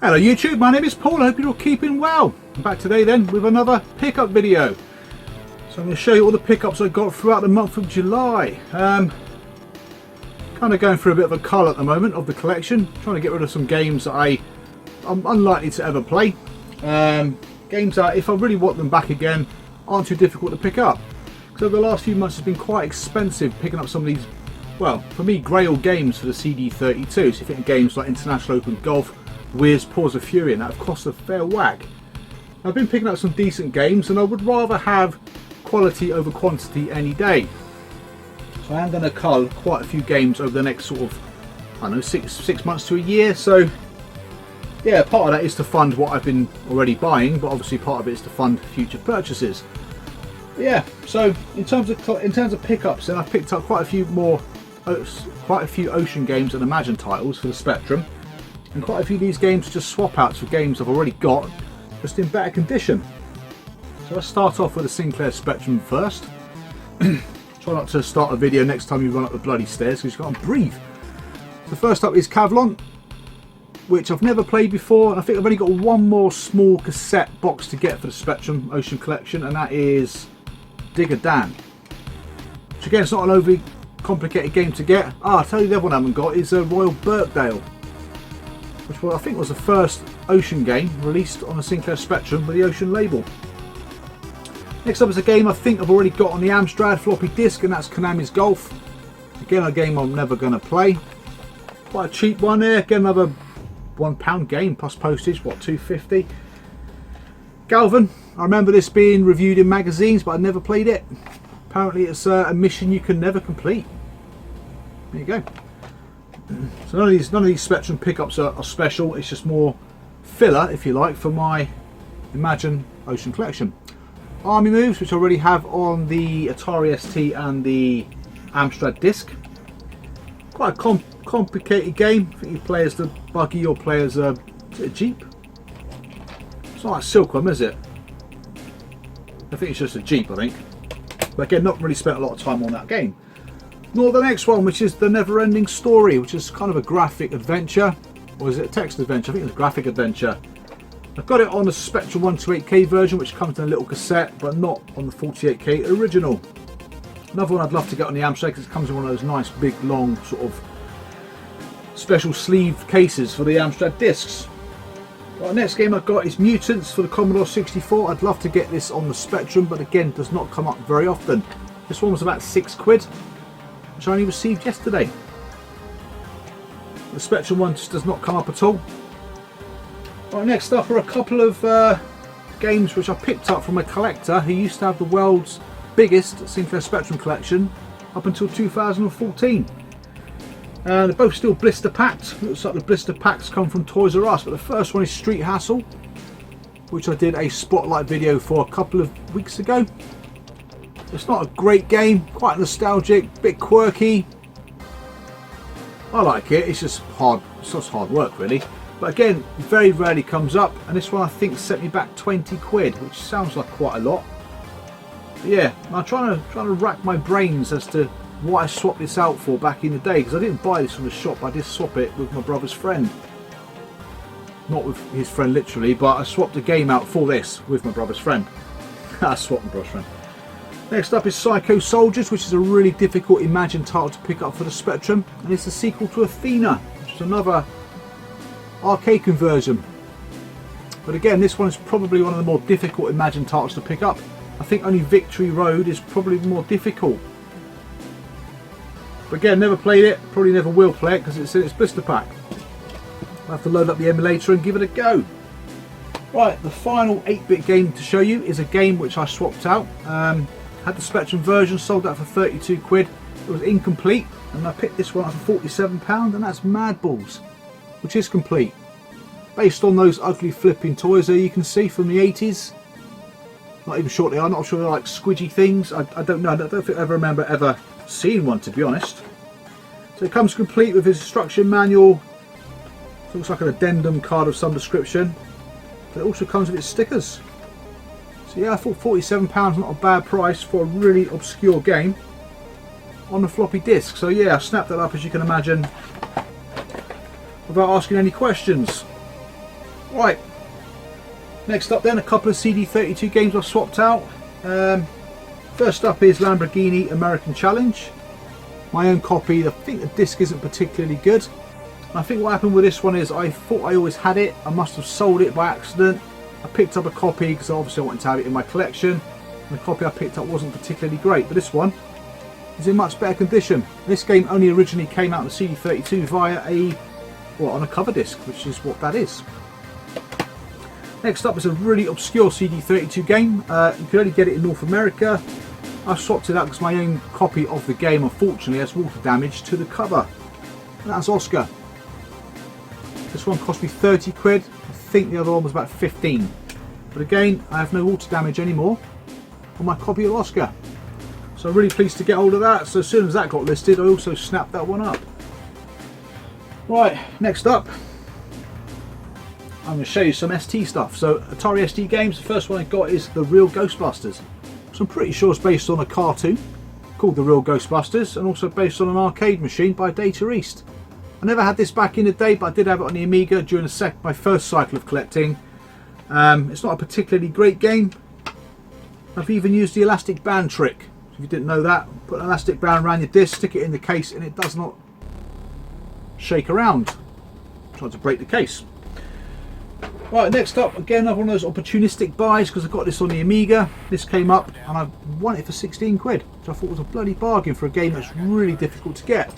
Hello YouTube, my name is Paul, I hope you're all keeping well. I'm back today then with another pickup video. So I'm going to show you all the pickups I got throughout the month of July. Kind of going through a bit of a cull at the moment of the collection, trying to get rid of some games that I'm unlikely to ever play. Games that, if I really want them back again, aren't too difficult to pick up. Because over the last few months it's been quite expensive picking up some of these, well, for me, grail games for the CD32. So you think of games like International Open Golf, Whiz, Paws of Fury, and that have cost a fair whack. I've been picking up some decent games and I would rather have quality over quantity any day. So I am going to cull quite a few games over the next sort of, I don't know, six months to a year. So yeah, part of that is to fund what I've been already buying, but obviously part of it is to fund future purchases. But yeah, so in terms of pickups, then I've picked up quite a few Ocean games and Imagine titles for the Spectrum, and quite a few of these games are just swap outs for games I've already got, just in better condition. So let's start off with the Sinclair Spectrum first. Try not to start a video next time you run up the bloody stairs because you can't breathe. So first up is Kavlon, which I've never played before, and I think I've only got one more small cassette box to get for the Spectrum Ocean collection, and that is Digger Dan. Which again, it's not an overly complicated game to get. I'll tell you the other one I haven't got is Royal Birkdale, which I think was the first Ocean game released on the Sinclair Spectrum with the Ocean label. Next up is a game I think I've already got on the Amstrad floppy disk, and that's Konami's Golf. Again, a game I'm never going to play. Quite a cheap one there. Again, another £1 game plus postage. What, $2.50? Galvin. I remember this being reviewed in magazines, but I never played it. Apparently, it's a mission you can never complete. There you go. So none of these Spectrum pickups are special. It's just more filler, if you like, for my Imagine Ocean collection. Army Moves, which I already have on the Atari ST and the Amstrad disc. Quite a complicated game. I think you play as the buggy or play as a Jeep. It's not like Silkworm, is it? I think it's just a Jeep, I think. But again, not really spent a lot of time on that game. Nor the next one, which is The Never Ending Story, which is kind of a graphic adventure. Or is it a text adventure? I think it's a graphic adventure. I've got it on the Spectrum 128K version, which comes in a little cassette, but not on the 48K original. Another one I'd love to get on the Amstrad because it comes in one of those nice big long sort of special sleeve cases for the Amstrad discs. Right, next game I've got is Mutants for the Commodore 64. I'd love to get this on the Spectrum, but again, does not come up very often. This one was about £6, which I only received yesterday. The Spectrum one just does not come up at all. Right, next up are a couple of games which I picked up from a collector who used to have the world's biggest Sinclair Spectrum collection up until 2014. They're both still blister packed. Looks like the blister packs come from Toys R Us, but the first one is Street Hassle, which I did a spotlight video for a couple of weeks ago. It's not a great game, quite nostalgic, bit quirky. I like it, it's just hard work really. But again, very rarely comes up, and this one I think set me back £20, which sounds like quite a lot. But yeah, I'm trying to rack my brains as to what I swapped this out for back in the day, because I didn't buy this from the shop, I did swap it with my brother's friend. Not with his friend literally, but I swapped a game out for this with my brother's friend. I swapped my brother's friend. Next up is Psycho Soldiers, which is a really difficult Imagine title to pick up for the Spectrum, and it's the sequel to Athena, which is another arcade conversion. But again, this one is probably one of the more difficult Imagine titles to pick up. I think only Victory Road is probably more difficult. But again, never played it, probably never will play it because it's in its blister pack. I'll have to load up the emulator and give it a go. Right, the final 8-bit game to show you is a game which I swapped out. Had the Spectrum version, sold that for £32. It was incomplete, and I picked this one up for £47, and that's Mad Balls, which is complete. Based on those ugly flipping toys there you can see from the 80s. Not even sure they are, not sure they're like squidgy things. I don't know, I don't think I ever remember ever seeing one, to be honest. So it comes complete with his instruction manual. It looks like an addendum card of some description. But it also comes with its stickers. So yeah, I thought £47 not a bad price for a really obscure game on the floppy disk. So yeah, I snapped that up, as you can imagine, without asking any questions. Right, next up then, a couple of CD32 games I've swapped out. First up is Lamborghini American Challenge. My own copy. I think the disc isn't particularly good. And I think what happened with this one is I thought I always had it. I must have sold it by accident. I picked up a copy because obviously I wanted to have it in my collection. And the copy I picked up wasn't particularly great, but this one is in much better condition. This game only originally came out on the CD32 via on a cover disc, which is what that is. Next up is a really obscure CD32 game. You can only get it in North America. I've swapped it out because my own copy of the game unfortunately has water damage to the cover. And that's Oscar. This one cost me 30 quid. I think the other one was about 15. But again, I have no water damage anymore on my copy of Oscar. So I'm really pleased to get hold of that. So as soon as that got listed, I also snapped that one up. Right, next up, I'm going to show you some ST stuff. So Atari ST games, the first one I got is The Real Ghostbusters. So I'm pretty sure it's based on a cartoon called The Real Ghostbusters, and also based on an arcade machine by Data East. I never had this back in the day, but I did have it on the Amiga during my first cycle of collecting. It's not a particularly great game. I've even used the elastic band trick. If you didn't know that, put an elastic band around your disc, stick it in the case, and it does not shake around. Trying to break the case. Right, next up, again, another one of those opportunistic buys because I got this on the Amiga. This came up and I won it for 16 quid, which I thought was a bloody bargain for a game that's really difficult to get.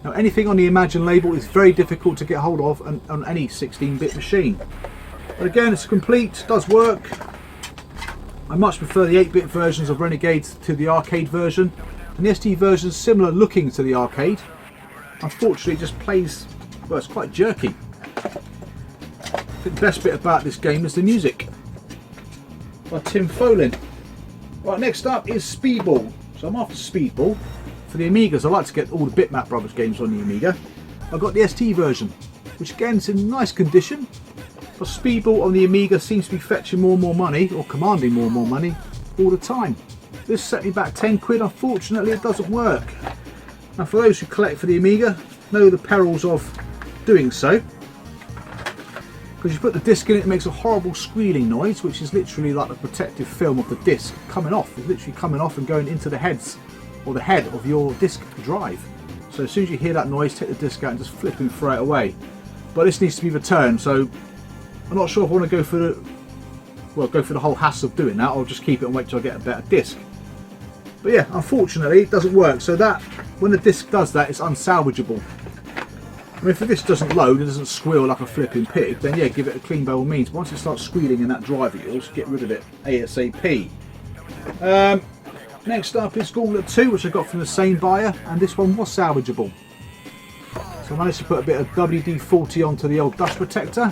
Now, anything on the Imagine label is very difficult to get hold of on any 16-bit machine. But again, it's complete, does work. I much prefer the 8-bit versions of Renegades to the arcade version. And the ST version is similar looking to the arcade. Unfortunately, it just plays, well, it's quite jerky. I think the best bit about this game is the music by Tim Folin. Right, next up is Speedball. So I'm after Speedball. For the Amigas, I like to get all the Bitmap Brothers games on the Amiga. I've got the ST version, which again is in nice condition. But Speedball on the Amiga seems to be fetching more and more money, or commanding more and more money, all the time. This set me back 10 quid, unfortunately it doesn't work. Now for those who collect for the Amiga, know the perils of doing so. Because you put the disc in it, it makes a horrible squealing noise, which is literally like the protective film of the disc coming off. It's literally coming off and going into the heads, or the head of your disc drive. So as soon as you hear that noise, take the disc out and just flip and throw it away. But this needs to be returned, so I'm not sure if I want to go for the whole hassle of doing that. I'll just keep it and wait till I get a better disc. But yeah, unfortunately it doesn't work. So that, when the disc does that, it's unsalvageable. I mean, if the disc doesn't load and doesn't squeal like a flipping pig, then yeah, give it a clean by all means. But once it starts squealing in that drive of yours, get rid of it ASAP. Next up is Gauntlet 2, which I got from the same buyer, and this one was salvageable. So I managed to put a bit of WD-40 onto the old dust protector.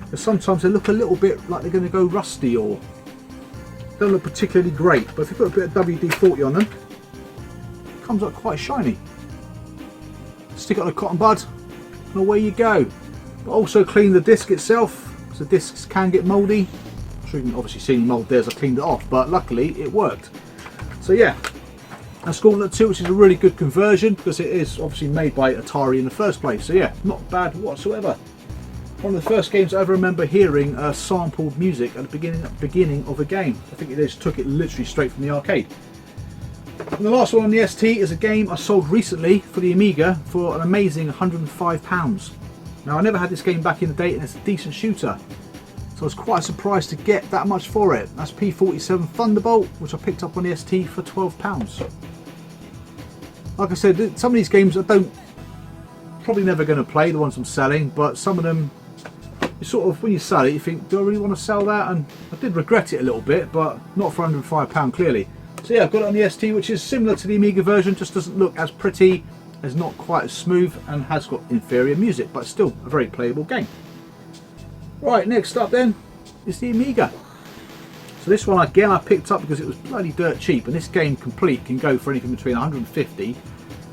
Because sometimes they look a little bit like they're going to go rusty or don't look particularly great. But if you put a bit of WD-40 on them, it comes up quite shiny. Stick it on a cotton bud, and away you go. But also clean the disc itself, because the discs can get mouldy. I'm sure you can obviously see any mould there as I cleaned it off, but luckily it worked. So yeah, that's Gauntlet 2, which is a really good conversion because it is obviously made by Atari in the first place. So yeah, not bad whatsoever. One of the first games I ever remember hearing sampled music at the beginning of a game. I think they just took it literally straight from the arcade. And the last one on the ST is a game I sold recently for the Amiga for an amazing £105. Now I never had this game back in the day, and it's a decent shooter. So I was quite surprised to get that much for it. That's P47 Thunderbolt, which I picked up on the ST for £12. Like I said, some of these games I don't, probably never going to play, the ones I'm selling, but some of them, you sort of, when you sell it, you think, do I really want to sell that? And I did regret it a little bit, but not for £105 clearly. So yeah, I've got it on the ST, which is similar to the Amiga version, just doesn't look as pretty, is not quite as smooth, and has got inferior music, but still a very playable game. Right, next up then is the Amiga. So this one again I picked up because it was bloody dirt cheap, and this game complete can go for anything between 150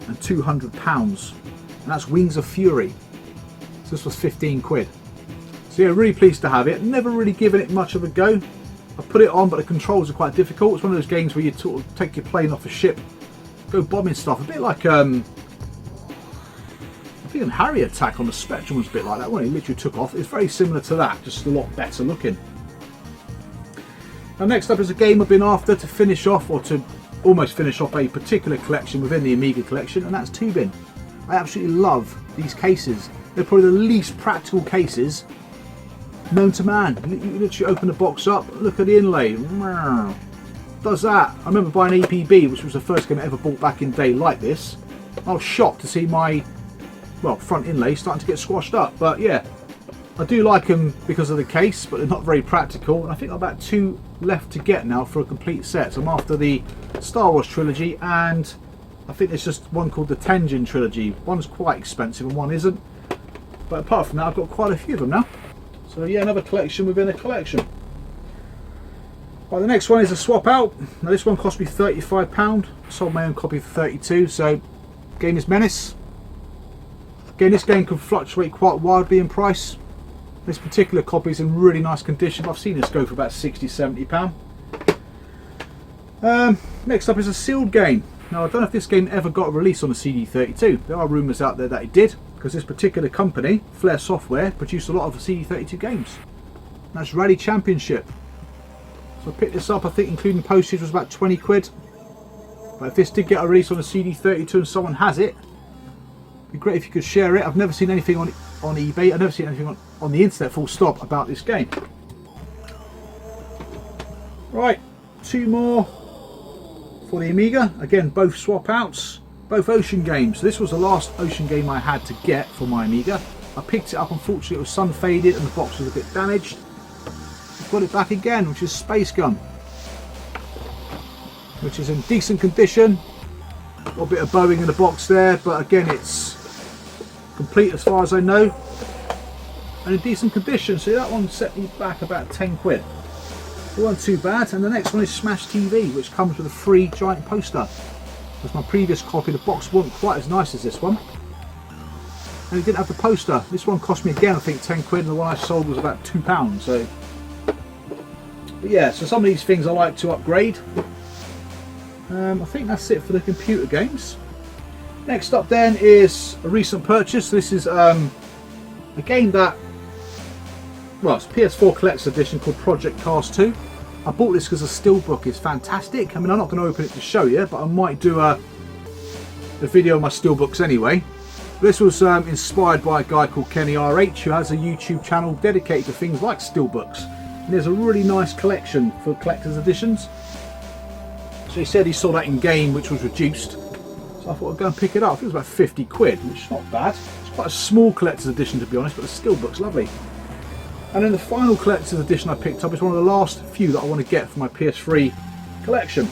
and £200, and that's Wings of Fury. So this was 15 quid. So yeah, really pleased to have it. Never really given it much of a go. I put it on, but the controls are quite difficult. It's one of those games where you sort of take your plane off a ship, go bombing stuff, a bit like think Harry Attack on the Spectrum was a bit like that when it literally took off. It's very similar to that, just a lot better looking. Now next up is a game I've been after to finish off, or to almost finish off a particular collection within the Amiga collection, and that's tubing. I absolutely love these cases. They're probably the least practical cases known to man. You literally open the box up, look at the inlay. Does that. I remember buying EPB, which was the first game I ever bought back in the day like this. I was shocked to see my, well, front inlay starting to get squashed up. But yeah, I do like them because of the case, but they're not very practical. And I think I've about 2 left to get now for a complete set. So I'm after the Star Wars trilogy, and I think there's just one called the Tenjin trilogy. One's quite expensive and one isn't. But apart from that, I've got quite a few of them now. So yeah, another collection within a collection. Right, the next one is a swap out. Now this one cost me £35. Sold my own copy for £32. So game is Menace. Again, this game can fluctuate quite wildly in price. This particular copy is in really nice condition. I've seen this go for about £60–70. Next up is a sealed game. Now I don't know if this game ever got a release on the CD32. There are rumours out there that it did, because this particular company, Flare Software, produced a lot of CD32 games. And that's Rally Championship. So I picked this up, I think including postage was about 20 quid. But if this did get a release on the CD32 and someone has it, it'd be great if you could share it. I've never seen anything on eBay, I've never seen anything on the internet full stop about this game. Right, 2 more for the Amiga. Again, both swap outs, both Ocean games. So this was the last Ocean game I had to get for my Amiga. I picked it up, unfortunately it was sun faded and the box was a bit damaged. I've got it back again, which is Space Gun, which is in decent condition. Got a bit of bowing in the box there, but again it's complete as far as I know and in decent condition. So that one set me back about 10 quid. It wasn't too bad. And the next one is Smash TV, which comes with a free giant poster. Because my previous copy, the box wasn't quite as nice as this one, and it didn't have the poster. This one cost me again I think 10 quid, and the one I sold was about £2. So but yeah, so some of these things I like to upgrade. I think that's it for the computer games. Next up then is a recent purchase. This is a game that, well, it's a PS4 Collector's Edition called Project Cars 2. I bought this because the steelbook is fantastic. I mean, I'm not going to open it to show you, but I might do a video of my steelbooks anyway. This was inspired by a guy called Kenny RH, who has a YouTube channel dedicated to things like steelbooks. And there's a really nice collection for collector's editions. So he said he saw that in game, which was reduced. So I thought I'd go and pick it up. I think it was about 50 quid, which is not bad. It's quite a small collector's edition to be honest, but the steelbook's lovely. And then the final collector's edition I picked up is one of the last few that I want to get for my PS3 collection.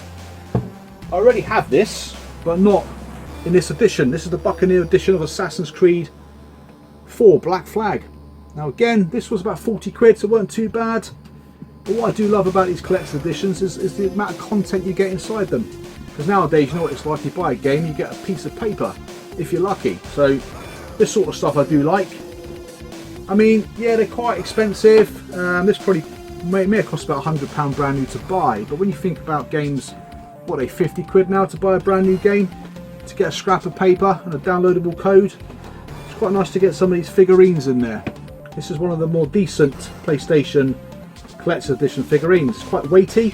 I already have this, but not in this edition. This is the Buccaneer edition of Assassin's Creed 4 Black Flag. Now again, this was about 40 quid, so it wasn't too bad. But what I do love about these collector's editions is the amount of content you get inside them. Because nowadays, you know what it's like, you buy a game, you get a piece of paper, if you're lucky. So this sort of stuff I do like. I mean, yeah, they're quite expensive. This probably may cost about £100 brand new to buy. But when you think about games, what are they, 50 quid now to buy a brand new game? To get a scrap of paper and a downloadable code. It's quite nice to get some of these figurines in there. This is one of the more decent PlayStation Collector's Edition figurines. It's quite weighty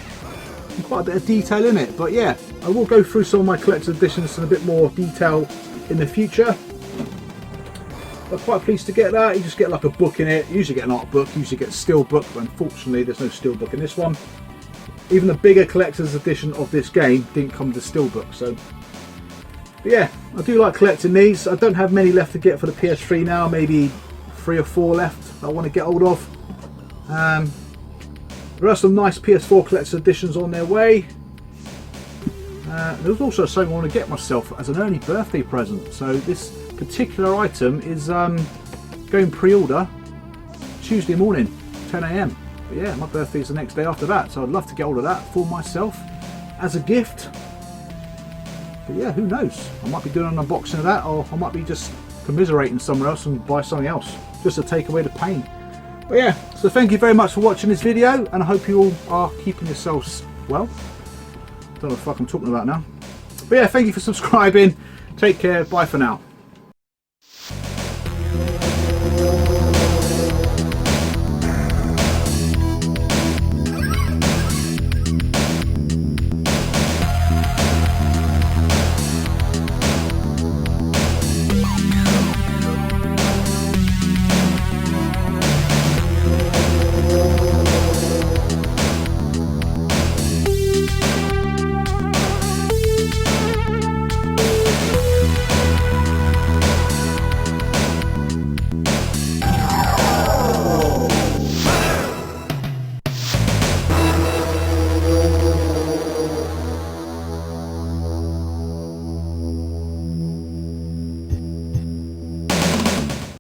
and quite a bit of detail in it. But yeah, I will go through some of my Collector's Editions in a bit more detail in the future. I'm quite pleased to get that. You just get like a book in it. You usually get an art book, usually get a steel book, but unfortunately there's no steel book in this one. Even the bigger Collector's Edition of this game didn't come with a steel book. So but yeah, I do like collecting these. I don't have many left to get for the PS3 now, maybe 3 or 4 left that I want to get hold of. There are some nice PS4 Collector's Editions on their way. There's also something I want to get myself as an early birthday present. So this particular item is going pre-order Tuesday morning, 10 AM. But yeah, my birthday is the next day after that, so I'd love to get hold of that for myself as a gift. But yeah, who knows? I might be doing an unboxing of that, or I might be just commiserating somewhere else and buy something else just to take away the pain. But yeah, so thank you very much for watching this video, and I hope you all are keeping yourselves well. Don't know what the fuck I'm talking about now. But yeah, thank you for subscribing. Take care. Bye for now.